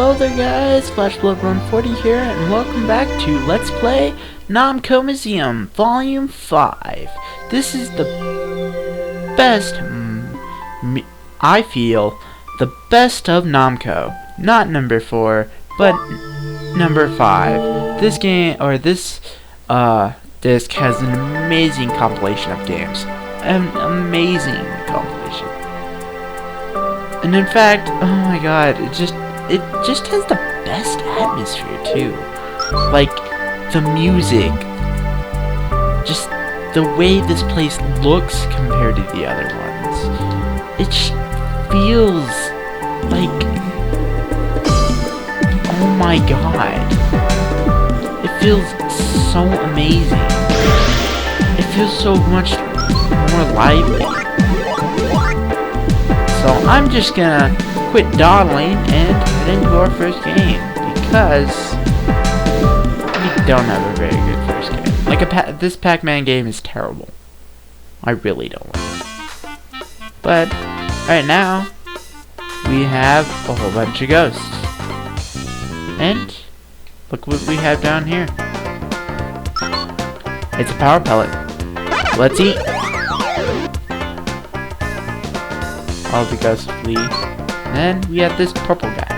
Hello there guys, FlashBlood140 here, and welcome back to Let's Play Namco Museum Volume 5. This is the best, I feel, the best of Namco. Not number 4, but number 5. This game, or this disc has an amazing compilation of games. An amazing compilation. And in fact, oh my god, it just has the best atmosphere too. Like the music, just the way this place looks compared to the other ones. It feels like, oh my god, it feels so amazing. It feels so much more lively. So I'm just gonna quit dawdling and head into our first game, because we don't have a very good first game. Like this Pac-Man game is terrible. I really don't like it. But right now we have a whole bunch of ghosts. And look what we have down here. It's a power pellet. Let's eat. All the ghosts flee. And then we have this purple guy.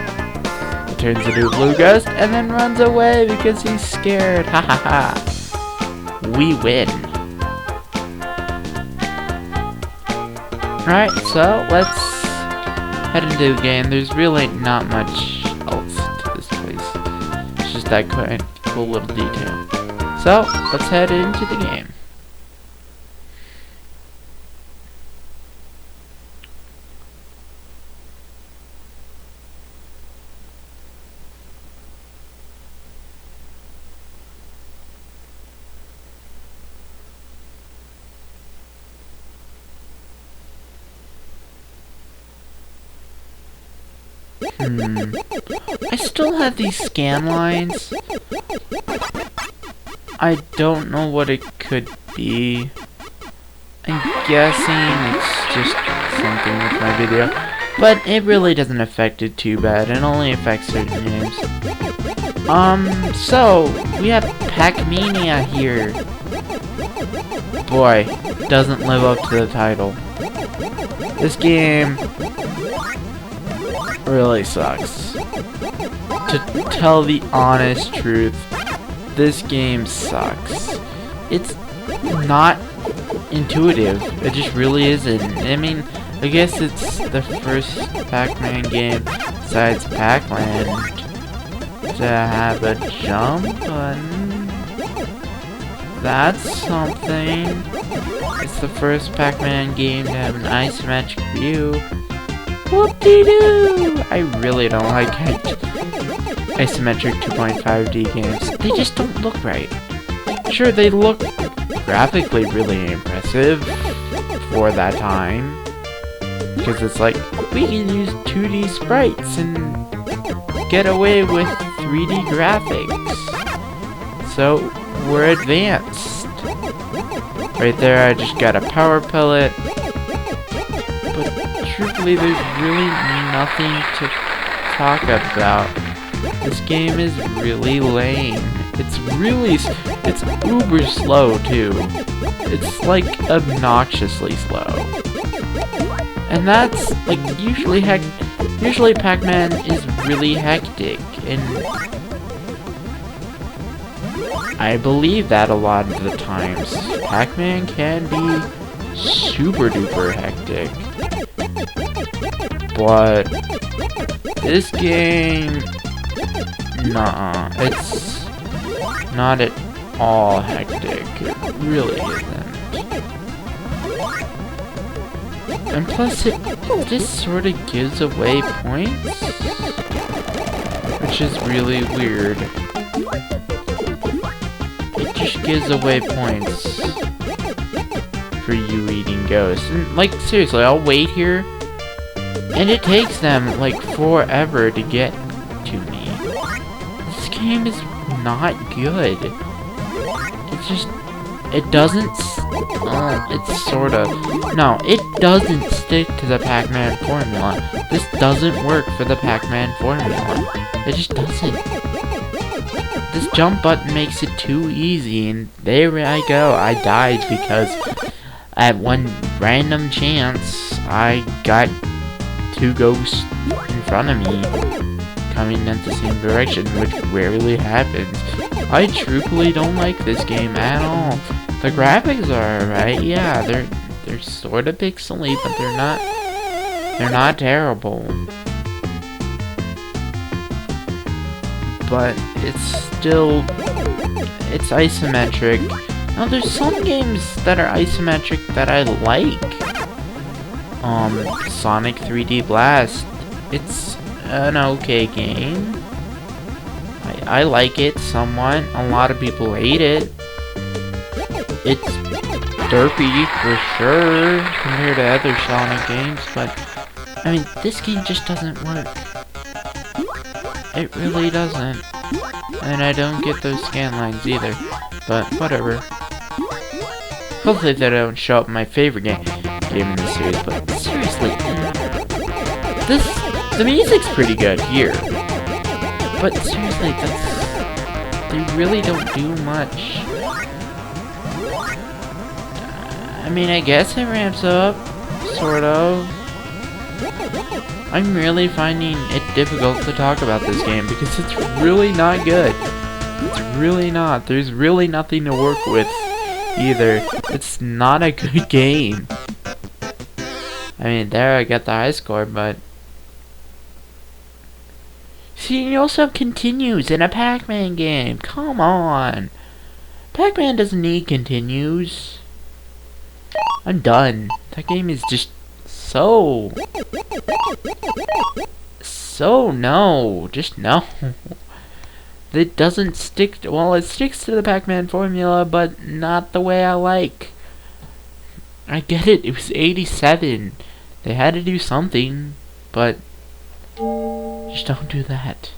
He turns into a blue ghost and then runs away because he's scared. Ha ha ha. We win. Alright, so let's head into the game. There's really not much else to this place. It's just that cool little detail. So let's head into the game. I still have these scan lines. I don't know what it could be. I'm guessing it's just something with my video. But it really doesn't affect it too bad. It only affects certain games. So, we have Pac-Mania here. Boy, doesn't live up to the title. This game really sucks. To tell the honest truth, this game sucks. It's not intuitive. It just really isn't. I mean, I guess it's the first Pac-Man game besides Pac-Land to have a jump button. That's something. It's the first Pac-Man game to have an isometric view. Whoop-de-doo! I really don't like isometric 2.5D games. They just don't look right. Sure, they look graphically really impressive for that time. Because it's like, we can use 2D sprites and get away with 3D graphics. So, we're advanced. Right there, I just got a power pellet. But truthfully, there's really nothing to talk about. This game is really lame. It's uber slow too. It's like obnoxiously slow. And that's like usually Pac-Man is really hectic, and I believe that a lot of the times. Pac-Man can be super duper hectic. But this game, nah, it's not at all hectic. It really isn't. And plus, it just sort of gives away points, which is really weird. It just gives away points for you eating ghosts. And, like, seriously, I'll wait here, and it takes them, like, forever to get to me. This game is not good. It doesn't It's sorta... No, it doesn't stick to the Pac-Man formula. This doesn't work for the Pac-Man formula. It just doesn't. This jump button makes it too easy, and there I go. I died because at one random chance, I got two ghosts in front of me coming in the same direction, which rarely happens. I truthfully don't like this game at all. The graphics are alright, yeah, they're sort of pixely, but they're not terrible. But it's isometric. Now there's some games that are isometric that I like. Sonic 3D Blast. It's an okay game. I like it somewhat. A lot of people hate it. It's derpy for sure compared to other Sonic games, but I mean, this game just doesn't work. It really doesn't. And I don't get those scan lines either, but whatever. Hopefully they don't show up in my favorite game in the series, but seriously, the music's pretty good here. But seriously, they really don't do much. I mean, I guess it ramps up, sort of. I'm really finding it difficult to talk about this game because it's really not good. It's really not. There's really nothing to work with either. It's not a good game. I mean, there I got the high score, but... See, you also have continues in a Pac-Man game. Come on. Pac-Man doesn't need continues. I'm done. That game is just so no. Just no. It doesn't stick to, well, it sticks to the Pac-Man formula, but not the way I like. I get it. It was 87. They had to do something, but just don't do that.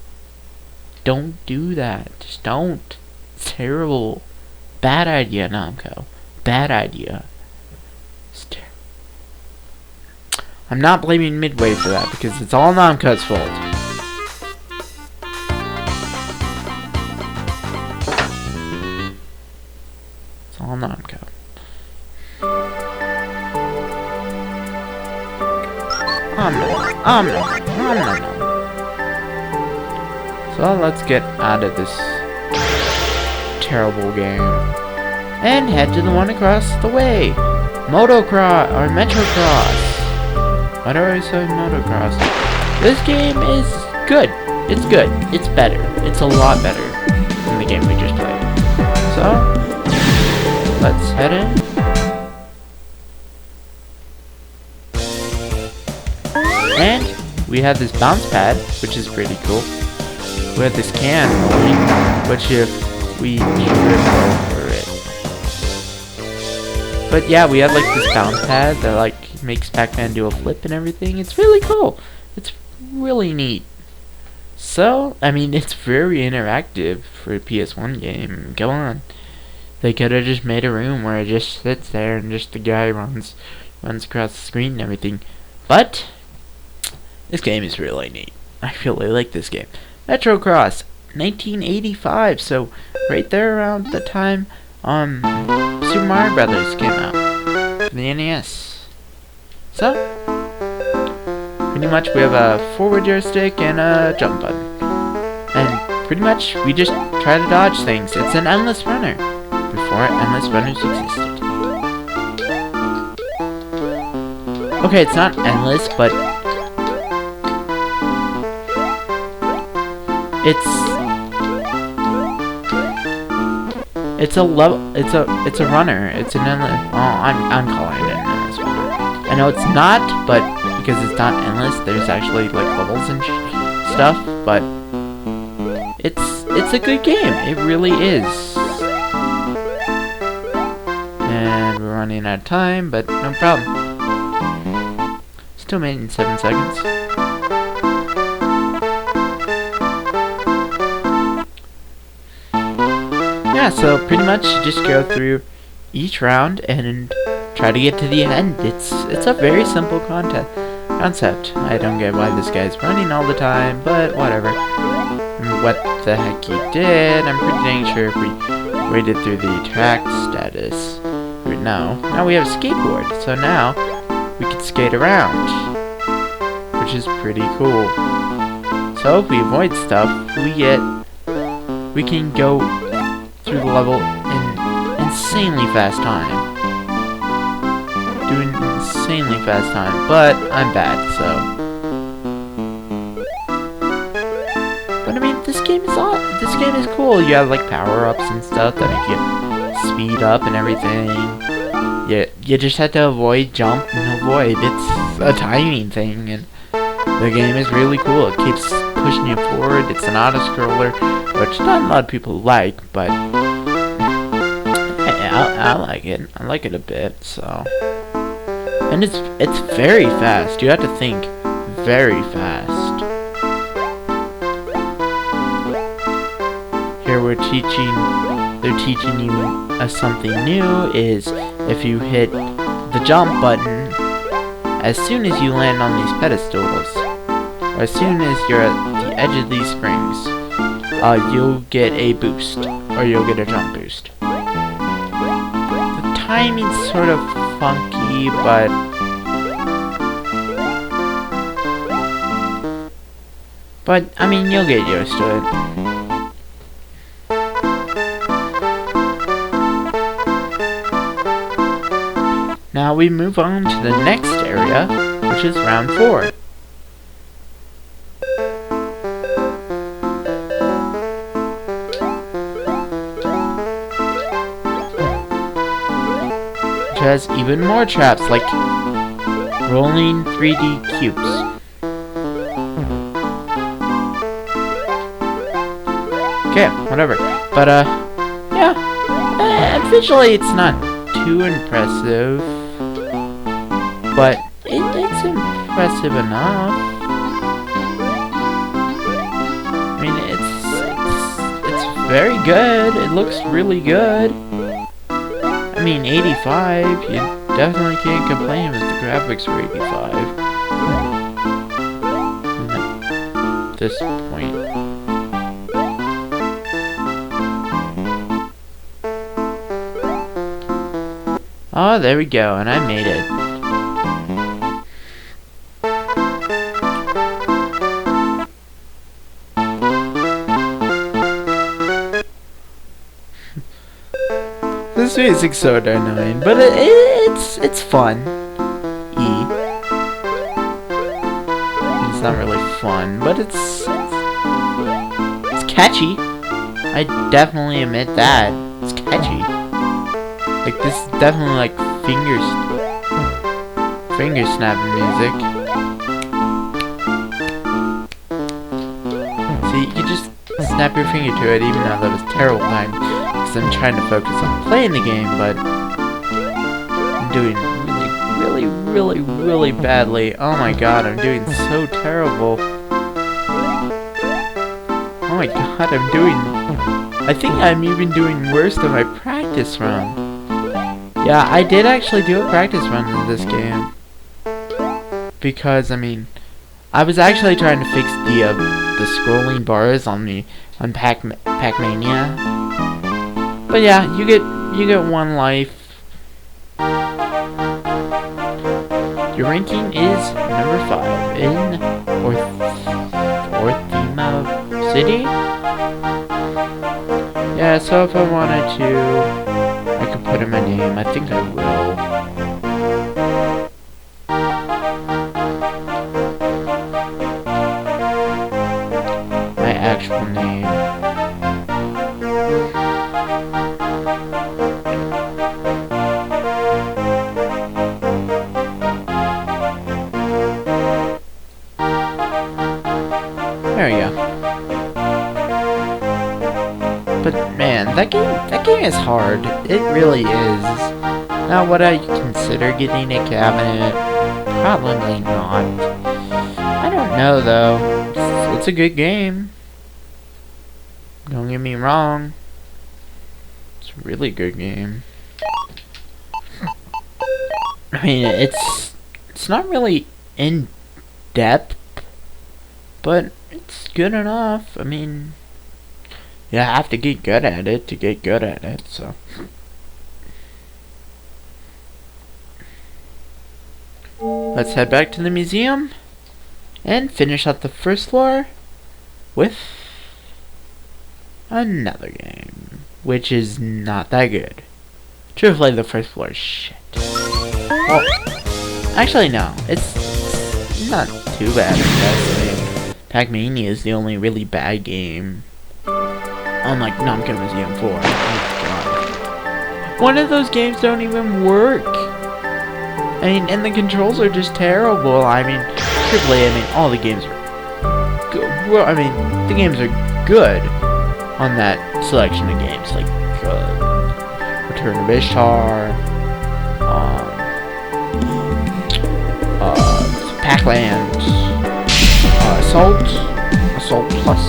Don't do that. Just don't. It's terrible. Bad idea, Namco. Bad idea. I'm not blaming Midway for that because it's all Namco's fault. It's all Namco. No. So let's get out of this terrible game and head to the one across the way. Motocross or Metrocross. Why do I say motocross? This game is good. It's good. It's better. It's a lot better than the game we just played. So, let's head in. And we have this bounce pad, which is pretty cool. We have this can, which if we trip over it. But yeah, we have like this bounce pad that like makes Pac-Man do a flip and everything. It's really cool. It's really neat. So, I mean, it's very interactive for a PS1 game. Go on. They could have just made a room where it just sits there and just the guy runs across the screen and everything. But this game is really neat. I really like this game. Metrocross, 1985. So right there around the time Super Mario Brothers came out for the NES. So, pretty much we have a forward joystick and a jump button. And pretty much we just try to dodge things. It's an endless runner. Before endless runners existed. Okay, it's not endless, but it's a level. It's a runner. It's an endless. Oh, I'm calling it an endless runner. I know it's not, but because it's not endless, there's actually like levels and stuff. But it's a good game. It really is. And we're running out of time, but no problem. Still made it in 7 seconds. Yeah, so pretty much you just go through each round and try to get to the end. It's a very simple concept. I don't get why this guy's running all the time, but whatever. What the heck he did, I'm pretty dang sure if we waited through the track status. Now we have a skateboard, so now we can skate around, which is pretty cool. So if we avoid stuff, we can go through the level in insanely fast time. Doing insanely fast time, but I'm bad, so. But I mean, this game is cool. You have like power-ups and stuff that make you speed up and everything. You just have to avoid, jump, and avoid. It's a timing thing, and the game is really cool. It keeps pushing you forward. It's an auto-scroller, which not a lot of people like, but I like it. I like it a bit, so. And it's very fast. You have to think very fast. Here they're teaching you something new is if you hit the jump button as soon as you land on these pedestals, or as soon as you're at the edge of these springs, you'll get a boost, or you'll get a jump boost. The timing's sort of funky, but I mean, you'll get used to it. Now we move on to the next area, which is round 4. Which has even more traps, like rolling 3D cubes. Okay, whatever. But, yeah, visually it's not too impressive. But it's impressive enough. I mean, it's very good. It looks really good. I mean, 85. You definitely can't complain with the graphics for 85. At this point. Oh, there we go, and I made it. This music's so annoying, but it's fun. It's not really fun, but it's catchy. I definitely admit that. It's catchy. Like, this is definitely like finger snap music. See, you can just snap your finger to it, even though that was terrible time. Because I'm trying to focus on playing the game, but I'm doing really badly. Oh my god, I'm doing so terrible. Oh my god, I think I'm even doing worse than my practice run. Yeah, I did actually do a practice run in this game. Because, I mean, I was actually trying to fix the scrolling bars on Pac-Mania. But yeah, you get 1 life. Your ranking is number 5 in Orthema City. Yeah, so if I wanted to, I could put in my name. I think I will. My actual name. There we go. But man, that game is hard. It really is. Now, would I consider getting a cabinet? Probably not. I don't know though. It's a good game. Don't get me wrong. It's a really good game. I mean, it's not really in depth, but it's good enough. I mean, you have to get good at it to get good at it, so. Let's head back to the museum and finish up the first floor with another game, which is not that good. Truthfully, the first floor is shit. Well, actually no, it's not too bad, I guess. I mean, Pac-Mania is the only really bad game. Unlike Namco Museum 4. Oh my god. One of those games don't even work. I mean, and the controls are just terrible. I mean, AAA, I mean, all the games are good. Well, I mean, the games are good on that selection of games, like Return of Ishtar, Pac-Land, Assault Plus.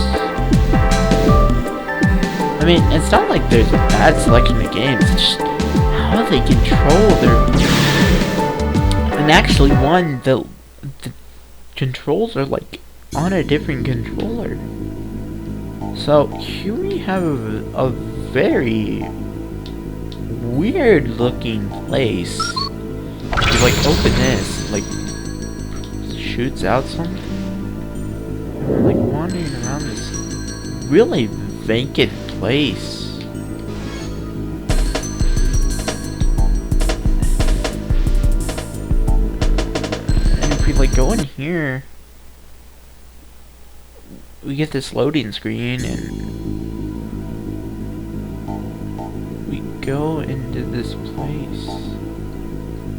I mean, it's not like there's a bad selection of games, it's just how they control their... And actually, the controls are like on a different controller. So here we have a very weird looking place. You like open this, like shoots out something. And we're like wandering around this really vacant place. Like go in here, we get this loading screen and we go into this place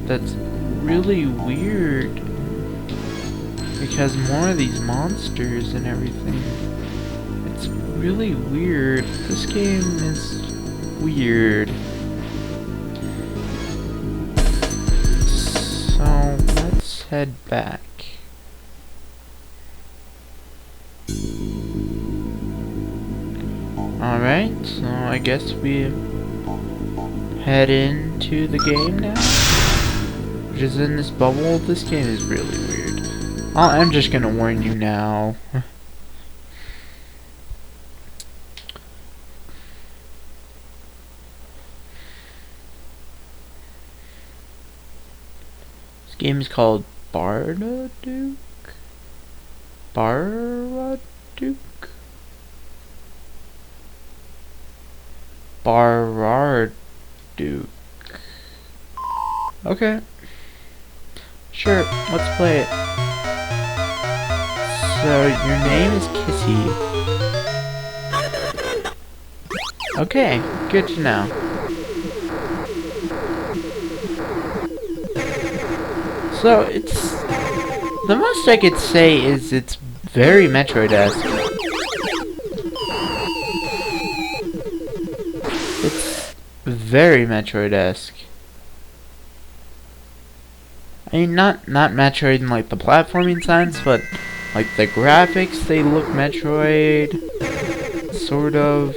that's really weird because more of these monsters and everything. It's really weird. This game is weird. So let's head back. Alright, so I guess we head into the game now, which is in this bubble. This game is really weird. I'm just gonna warn you now. This game is called Bardaduke? Bardaduke? Bardaduke. Okay. Sure, let's play it. So, your name is Kissy. Okay, good to know. So, it's... the most I could say is it's very Metroid-esque. It's very Metroid-esque. I mean, not Metroid in like the platforming sense, but like the graphics, they look Metroid, sort of.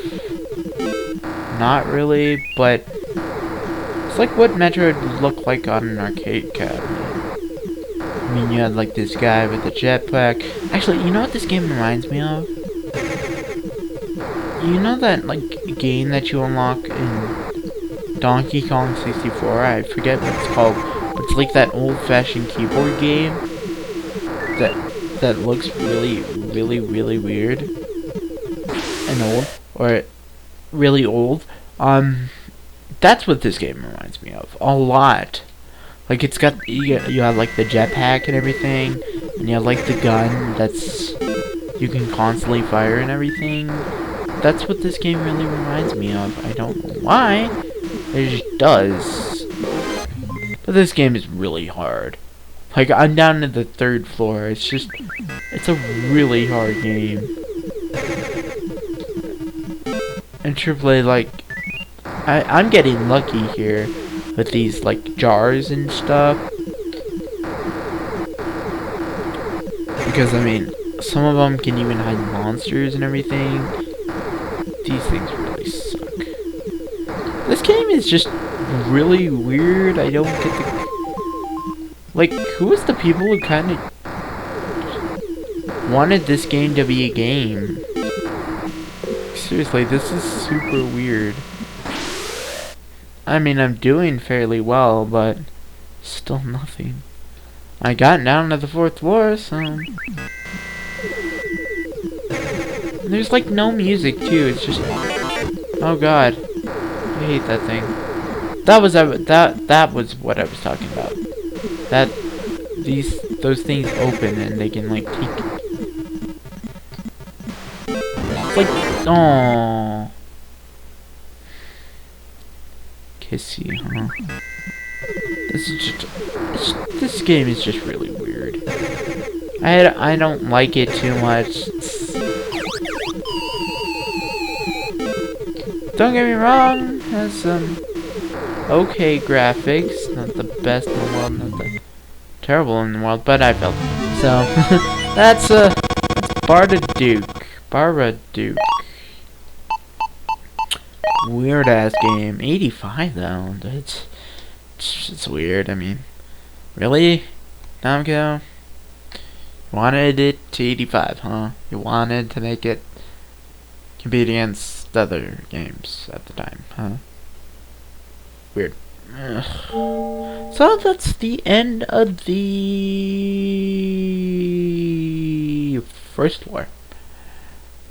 Not really, but it's like what Metroid looked like on an arcade cabinet. I mean, you had like this guy with a jetpack. Actually, you know what this game reminds me of? You know that like game that you unlock in Donkey Kong 64? I forget what it's called. It's like that old-fashioned keyboard game that looks really weird and old, or really old. That's what this game reminds me of a lot. Like it's got you have like the jetpack and everything, and you have like the gun that's you can constantly fire and everything. That's what this game really reminds me of. I don't know why. It just does. But this game is really hard. Like, I'm down to the 3rd floor. It's a really hard game. And AAA, like, I'm getting lucky here with these, like, jars and stuff. Because, I mean, some of them can even hide monsters and everything. These things really suck. This game is just really weird. I don't get Like, who was the people who kind of wanted this game to be a game? Seriously, this is super weird. I mean, I'm doing fairly well, but still nothing. I got down to the 4th floor, so... There's like no music too, it's just... Oh god. I hate that thing. That was what I was talking about. Those things open and they can like take... It's like... Aww. Kissy, huh? This game is just really weird. I don't like it too much. Don't get me wrong, it has some okay graphics, not the best in the world, not the terrible in the world, but I felt it. So that's Barbara Duke. Weird ass game. 85 though. It's weird. I mean, really, Namco wanted it to 85, huh? You wanted to make it compete against other games at the time, huh? Weird. Ugh. So that's the end of the 1st floor.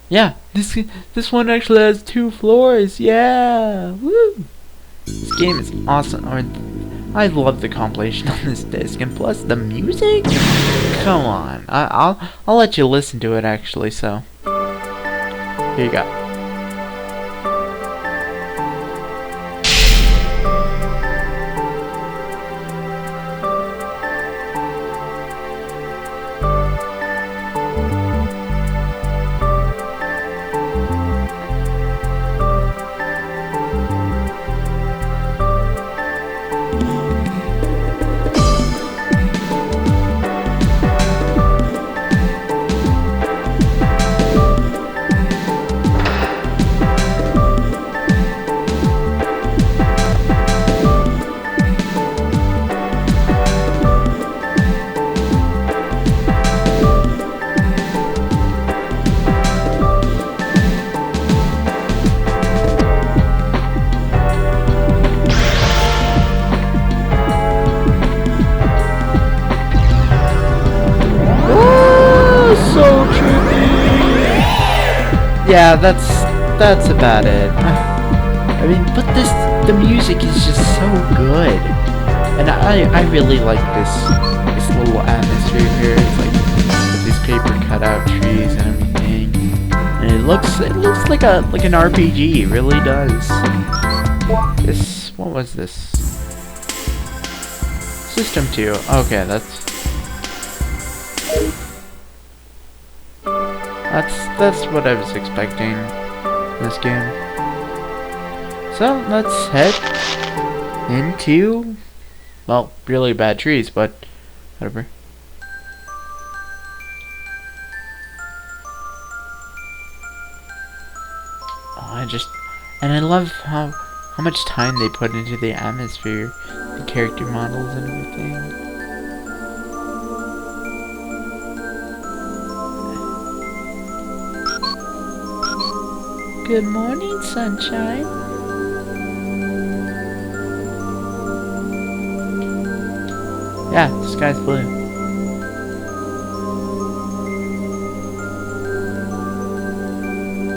Yeah, this one actually has 2 floors. Yeah, woo! This game is awesome. I love the compilation on this disc, and plus the music. Come on, I'll let you listen to it actually. So here you go. Yeah, that's about it. I mean, but the music is just so good, and I really like this little atmosphere here. It's like with these paper cutout trees and everything, and it looks like an RPG. It really does. What was this? System 2. Okay, that's what I was expecting in this game. So let's head into, well, really bad trees, but whatever. Oh, I love how much time they put into the atmosphere, the character models and everything. Good morning, sunshine. Yeah, the sky's blue.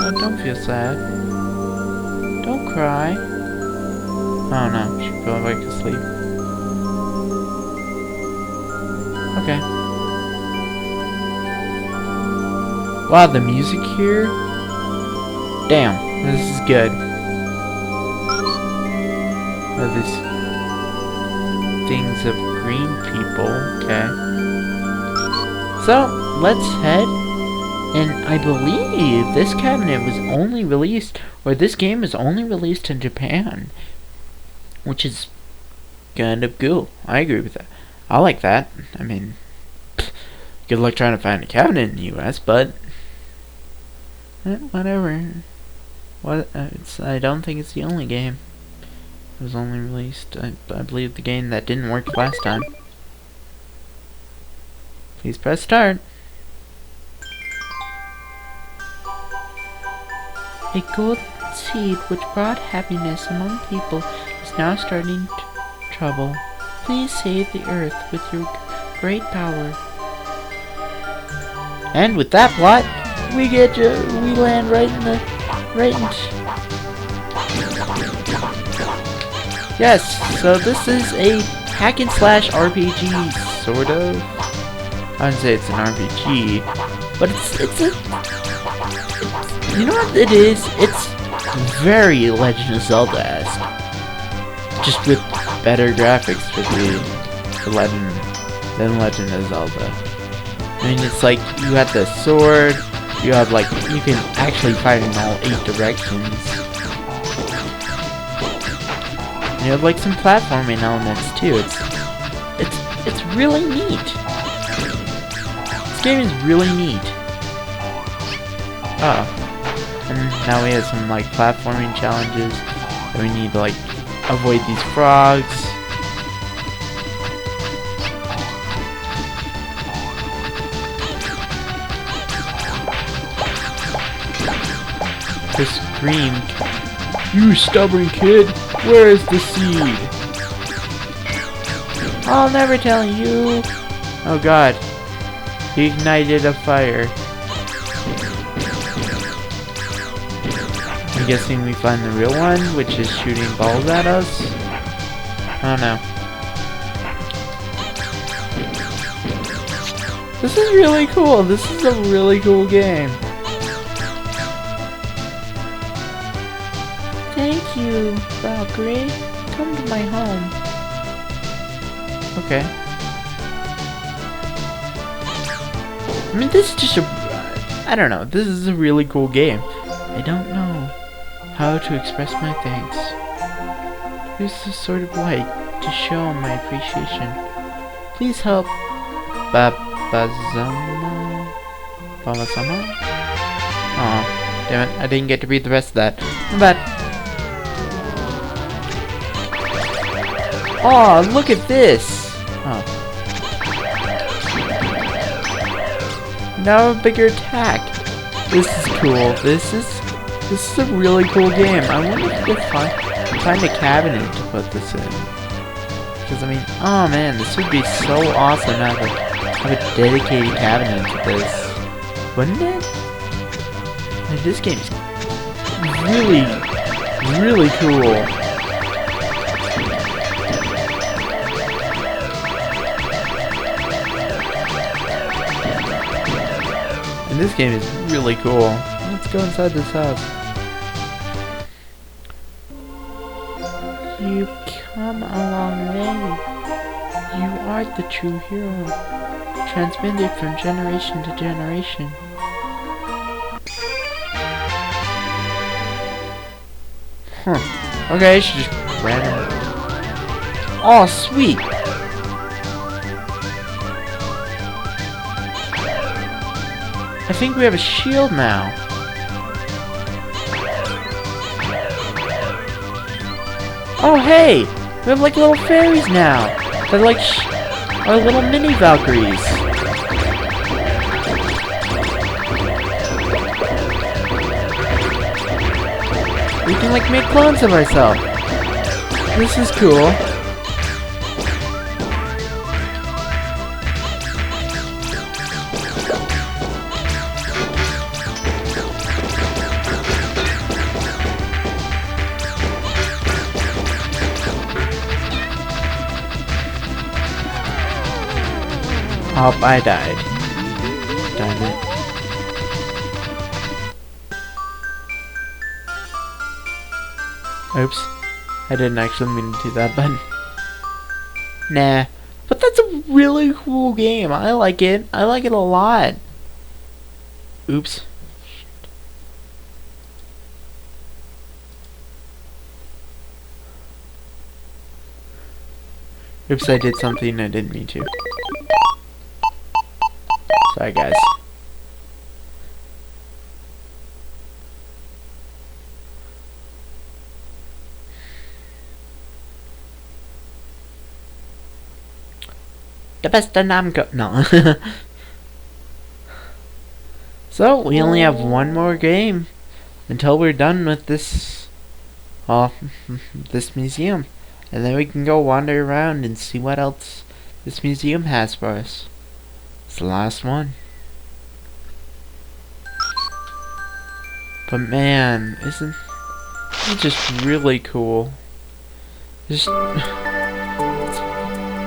Oh, don't feel sad. Don't cry. Oh no, she fell back to sleep. Okay. Wow, the music here. Damn, this is good. These things of green people, okay. So, let's head, and I believe this cabinet was only released, or this game was only released in Japan, which is kind of cool. I agree with that. I like that. I mean, good luck trying to find a cabinet in the US, but whatever. I don't think it's the only game. It was only released. I believe the game that didn't work last time. Please press start. A golden seed which brought happiness among people is now starting trouble. Please save the earth with your great power. And with that plot, we land right in. Yes, so this is a hack and slash RPG, sort of. I wouldn't say it's an RPG, but it's you know what it is? It's very Legend of Zelda-esque. Just with better graphics than Legend of Zelda. I mean, it's like, you have the sword, you have like, you can actually fight in all 8 directions. You have like some platforming elements too. It's really neat. This game is really neat. Oh. And now we have some like platforming challenges that we need to like avoid these frogs. They screamed, "You stubborn kid, where is the seed?" I'll never tell you. Oh god. He ignited a fire. I'm guessing we find the real one, which is shooting balls at us. I don't know. This is really cool. This is a really cool game. Thank you, Valkyrie. Come to my home. Okay. I mean, this is just I don't know. This is a really cool game. I don't know how to express my thanks. Here's the sort of light to show my appreciation. Please help Babazama? Aw, damn it, I didn't get to read the rest of that. But aw, look at this! Oh. Now a bigger attack. This is cool. This is a really cool game. I wonder if we could find a cabinet to put this in. Because I mean, oh man, this would be so awesome to have a dedicated cabinet to this, wouldn't it? And this game is really, really cool. And this game is really cool. Let's go inside this house. You come a long way. You are the true hero, transmitted from generation to generation. Huh. Okay, I should just grab him. Oh, sweet! I think we have a shield now. Oh hey! We have like little fairies now. They're like our little mini Valkyries. We can like make clones of ourselves. This is cool. Oh, I died. Damn it. Oops. I didn't actually mean to do that, but nah. But that's a really cool game. I like it. I like it a lot. Oops. Oops, I did something I didn't mean to. Sorry, guys. The best of Namco. No. So we only have one more game until we're done with this this museum, and then we can go wander around and see what else this museum has for us. It's the last one. But man, isn't it just really cool? Just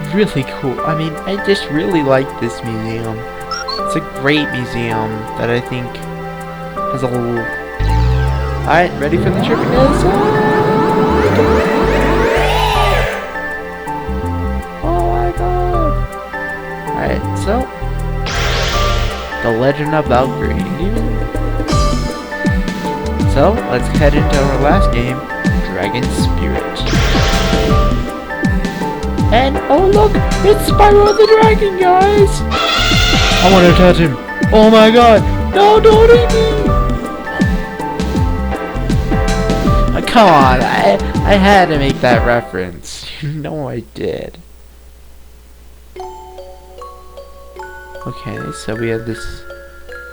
it's really cool. I mean, I just really like this museum. It's a great museum that I think has a little... Alright, ready for the trip, guys? Oh my god! Alright, so... The Legend of Valkyrie. So, let's head into our last game, Dragon Spirit. And, oh look! It's Spyro the Dragon, guys! I want to touch him! Oh my god! No, don't eat me! Come on, I had to make that reference. You know I did. Okay, so we have this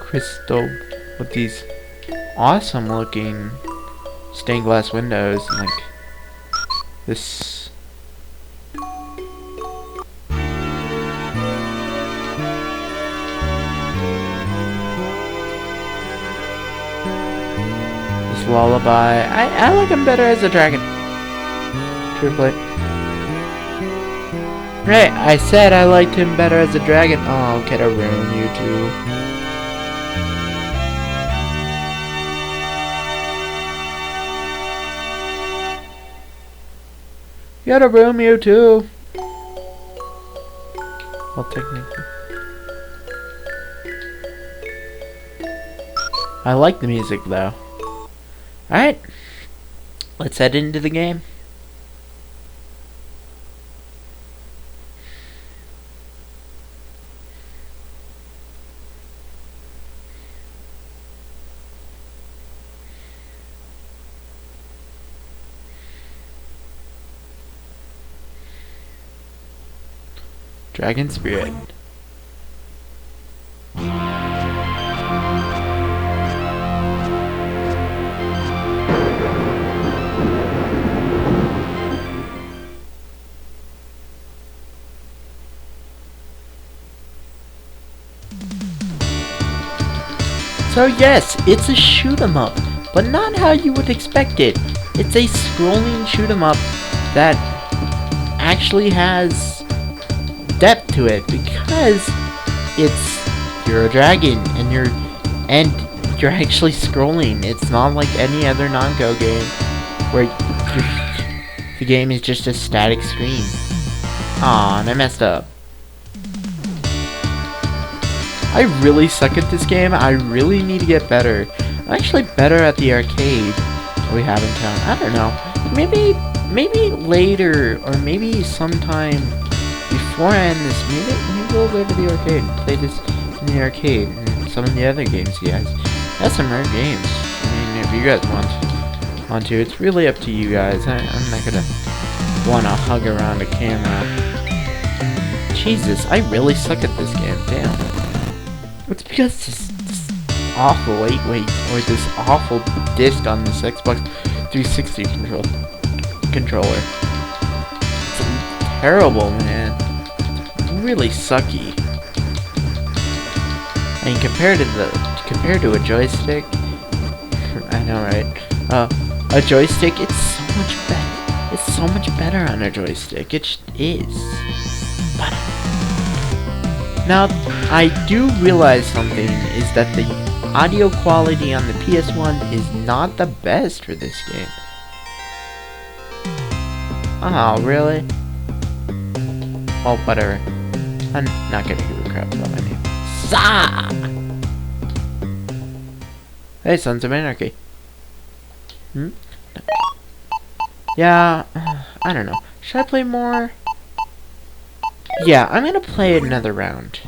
crystal with these awesome looking stained glass windows and like this lullaby. I like him better as a dragon. Truthfully. Right, I said I liked him better as a dragon. Oh, get a room, you two. Get a room, you two. Well, technically. I like the music though. Alright, let's head into the game. Dragon Spirit. So yes, it's a shoot 'em up, but not how you would expect it. It's a scrolling shoot 'em up that actually has depth to it because you're a dragon and you're actually scrolling. It's not like any other Namco game where the game is just a static screen. Aw, and I messed up. I really suck at this game. I really need to get better. I'm actually better at the arcade we have in town. I don't know. Maybe later, or maybe sometime before I end this, maybe we'll go to the arcade and play this in the arcade and some of the other games you guys. That's some rare games. I mean, if you guys want to, it's really up to you guys. I'm not gonna wanna hug around a camera. Jesus, I really suck at this game. Damn. It's because this awful lightweight or this awful disc on this Xbox 360 controller. It's terrible, man. It's really sucky. I mean, compared to a joystick, I know, right? A joystick, it's so much better. It's so much better on a joystick. It just is. But now, I do realize something is that the audio quality on the PS1 is not the best for this game. Oh, really? Well, whatever. I'm not gonna give a crap about my name. Sa! Hey, Sons of Anarchy. No. Yeah, I don't know. Should I play more? Yeah, I'm gonna play another round.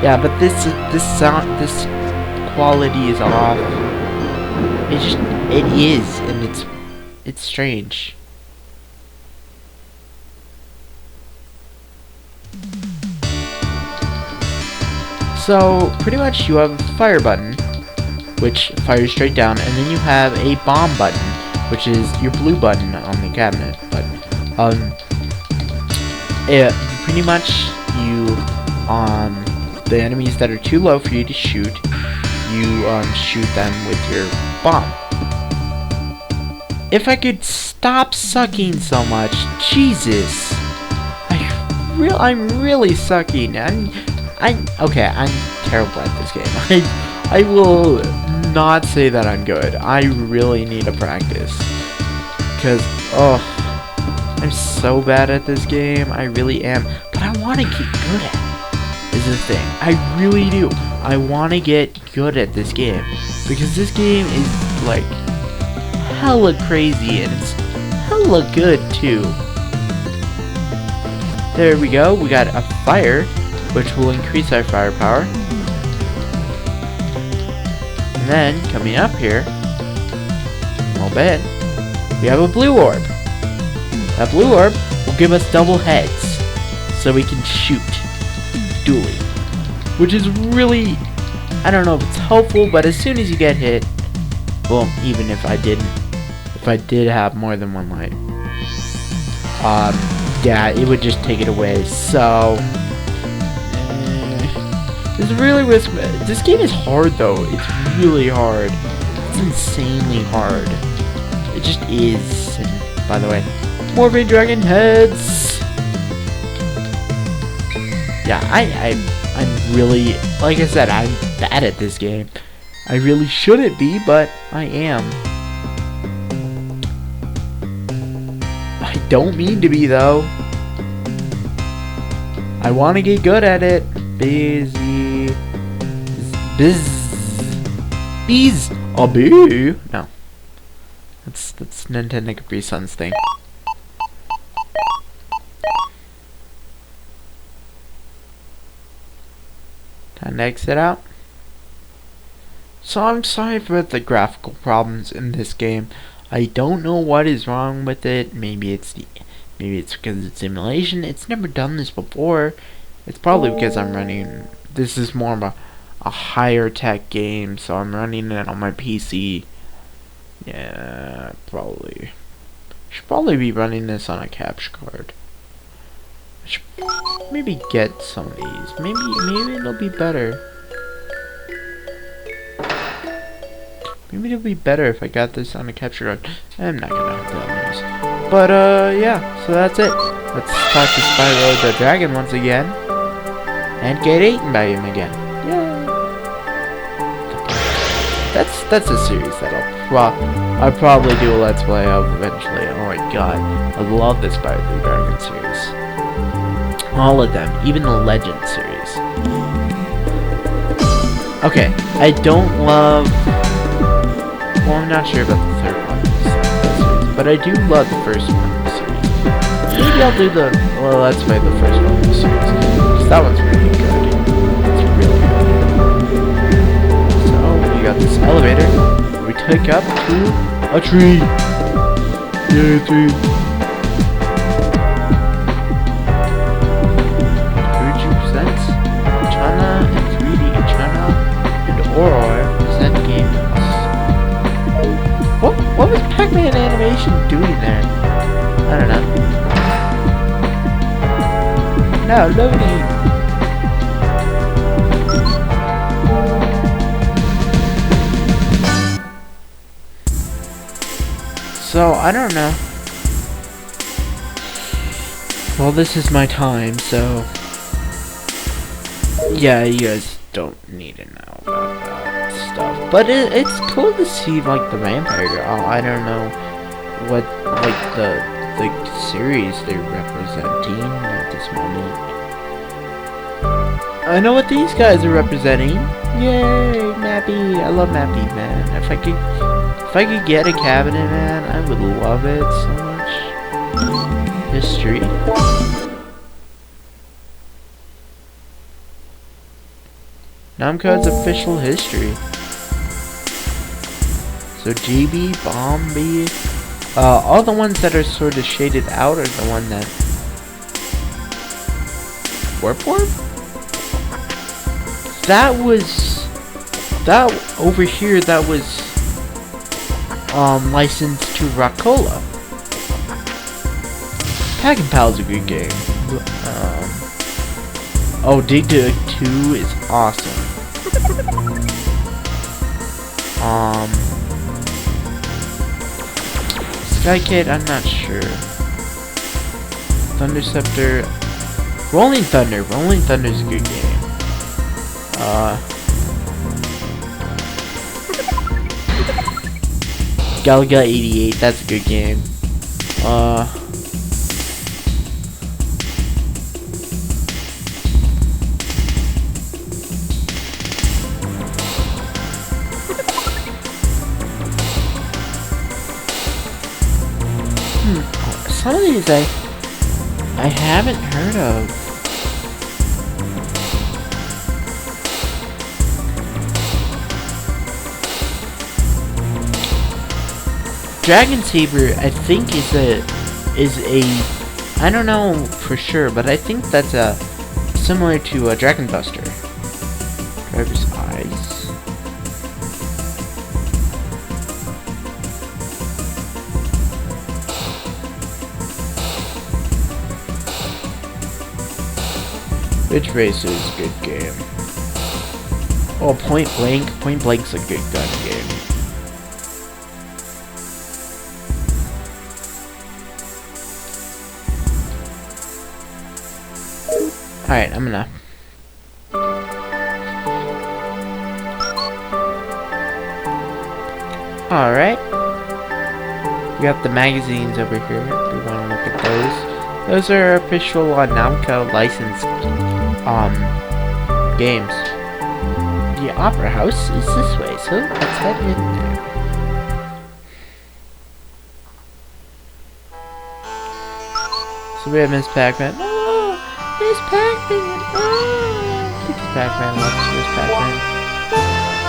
Yeah, but this quality is off. It is, and it's strange. So pretty much you have a fire button, which fires straight down, and then you have a bomb button, which is your blue button on the cabinet. But pretty much the enemies that are too low for you to shoot, you shoot them with your bomb. If I could stop sucking so much, Jesus, I'm really sucking. I'm terrible at this game. I will not say that I'm good. I really need to practice, because I'm so bad at this game. I really am, but I want to get good at it. Is the thing. I really do. I want to get good at this game, because this game is like hella crazy and it's hella good too. There we go. We got a fire, which will increase our firepower. And then coming up here a little bit, we have a blue orb. That blue orb will give us double heads, so we can shoot dually, which is really, I don't know if it's helpful, but as soon as you get hit, well, even if I did have more than one light, yeah, it would just take it away. So it's really risky. This game is hard though. It's really hard. It's insanely hard. It just is. And by the way, more big dragon heads. Yeah, I'm really, like I said, I'm bad at this game. I really shouldn't be, but I am. I don't mean to be, though. I want to get good at it. Bees. A bee. No. That's Nintendo Capri Sun's thing. Time to exit out. So I'm sorry for the graphical problems in this game. I don't know what is wrong with it. Maybe it's because it's simulation. It's never done this before. It's probably because I'm running. This is more of a higher tech game, so I'm running it on my PC. Yeah, probably. Should probably be running this on a capture card. I should maybe get some of these. Maybe it'll be better. Maybe it'll be better if I got this on a capture card. I'm not gonna have that news. But yeah, so that's it. Let's talk to Spyro the Dragon once again. And get eaten by him again. Yay! That's a series that I'll probably do a Let's Play of eventually. Oh my god. I love this Spyro the Dragon series. All of them, even the Legend series. Okay, I don't love... Well, I'm not sure about the third one of the series, but I do love the first one of the series. Maybe I'll do Let's Play the first one of the series, because that one's really good. It's really good. So, we got this elevator. We take up to a tree. Yay, tree. 32%. China and 3D China and Aurora present games. What was Pac-Man animation doing there? I don't know. Now loading. So, I don't know. Well, this is my time, so... Yeah, you guys don't need to know about that stuff. But it's cool to see, like, the vampire girl. I don't know what, like, the series they're representing at this moment. I know what these guys are representing. Yay, Mappy. I love Mappy, man. If I could get a cabinet, man, I would love it so much. History. Namco's official history. So GB, Bombi, all the ones that are sort of shaded out are the one that... Warp? that was that over here. That was licensed to Rockola. Pack and Pal's a good game. Oh, Dig Dug 2 is awesome. Sky Kid, I'm not sure. Thunder Scepter, Rolling Thunder. Rolling Thunder's a good game. Galaga 88, that's a good game. Some of these I haven't heard of. Dragon Saber, I think is a I don't know for sure, but I think that's similar to a Dragon Buster. Driver's Eyes. Ridge Racer is a good game. Oh, Point Blank. Point Blank's a good gun game. Alright, I'm gonna... Alright. We got the magazines over here, if we want to look at those. Those are official Namco licensed games. The Opera House is this way, so let's head in there. So we have Miss Pac-Man. Oh, Miss Pac-Man! Oh, Miss Pac-Man loves Miss Pac-Man.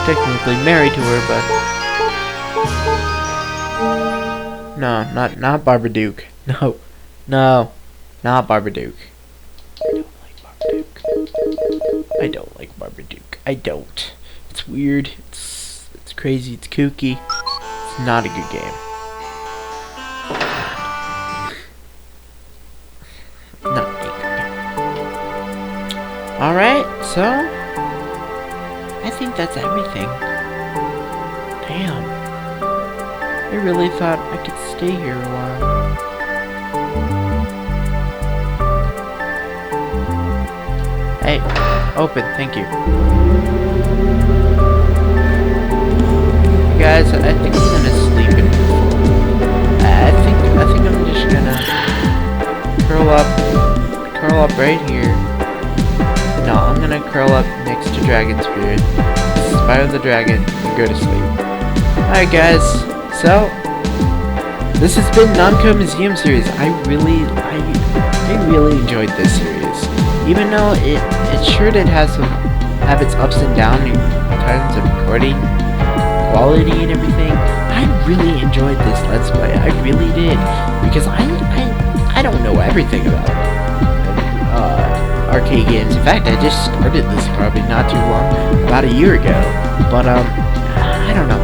Technically married to her, but no, not Barbara Duke. No, not Barbara Duke. I don't like Barbara Duke. I don't. It's weird. It's crazy. It's kooky. It's not a good game. Not a good game. Alright, so I think that's everything. Damn. I really thought I could stay here a while. Hey, open, thank you. Guys, I think I'm gonna sleep in. I think I'm just gonna curl up right here. No, I'm gonna curl up next to Dragon Spirit, Spyro the Dragon, and go to sleep. Alright guys, so this has been Namco Museum Series. I really enjoyed this series. Even though it sure did have its ups and downs in terms of recording quality and everything, I really enjoyed this Let's Play. I really did, because I don't know everything about arcade games. In fact, I just started this probably not too long, about a year ago. But I don't know.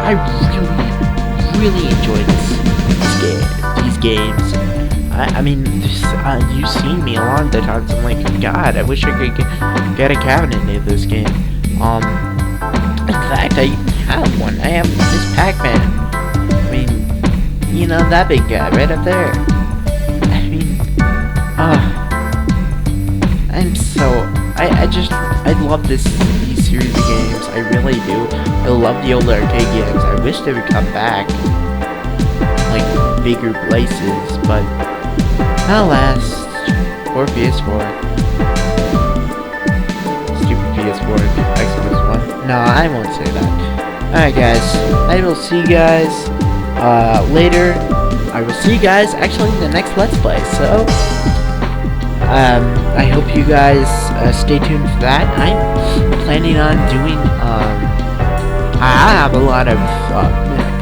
I really enjoyed these games. I mean, you've seen me a lot of the times. I'm like, God, I wish I could get a cabinet in this game. In fact, I even have one. I have this Pac-Man. I mean, you know, that big guy right up there. I mean, I love these series of games. I really do. I love the old arcade games. I wish they would come back, like, bigger places, but alas, or PS4. Stupid PS4 Xbox One. No, I won't say that. Alright guys, I will see you guys later. I will see you guys actually in the next Let's Play, so I hope you guys stay tuned for that. I'm planning on doing, I have a lot of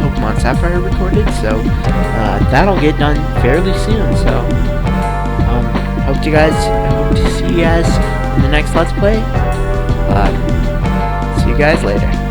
Pokemon Sapphire recorded, so that'll get done fairly soon, so hope to see you guys in the next Let's Play. See you guys later.